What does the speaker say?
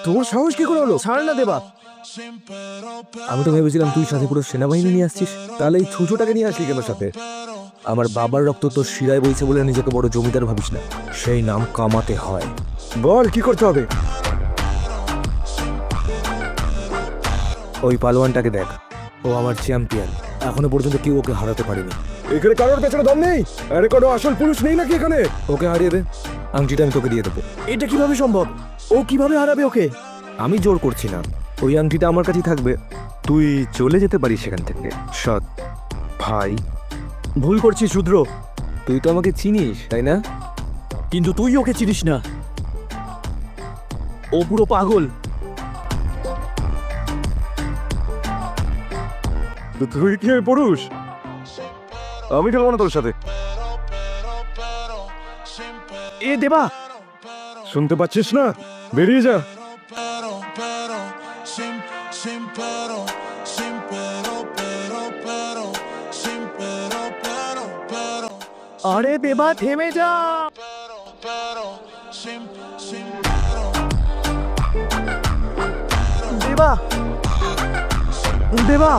তোর সাহস কি করে হলো? ছাড় না দেবা। আমি তো ভেবেছিলাম তুই সাথে পুরো সেনাবাহিনী নিয়ে আসছিস, তাহলে এই ছুঁচোটাকে নিয়ে আসলি কেন সাথে? আমার বাবার রক্ত তোর শিরায় বইছে বলে নিজেকে বড় জমিদার ভাবিস না, সেই নাম কামাতে হয়। বল কি করতে হবে? ওই পালোয়ানটাকে দেখ, ও আমার চ্যাম্পিয়ন, এখনো পর্যন্ত কেউ ওকে হারাতে পারেনি। এখানে কারোর পেছনে দম নেই? আরে কোনো আসল পুরুষ নেই নাকি এখানে? ওকে হারিয়ে দে, আংটিটা আমি তোকে দিয়ে দেবো। এটা কিভাবে সম্ভব? ও কিভাবে হারাবে ওকে? আমি জোর করছি না, ওই আংটিটা আমার কাছেই থাকবে, তুই চলে যেতে পারিস সেখান থেকে। সৎ ভাই। ভুল করছিস রুদ্র, তুই তো আমাকে চিনিস তাই না? কিন্তু তুই ওকে চিনিস না, ও পুরো পাগল। তুই কি পুরুষ? আমি খেলবো না তোর সাথে। এ দেবা, শুনতে পাচ্ছিস না? বেরিয়ে যা। আরে দেবা থেমে যা। দেবা, দেবা।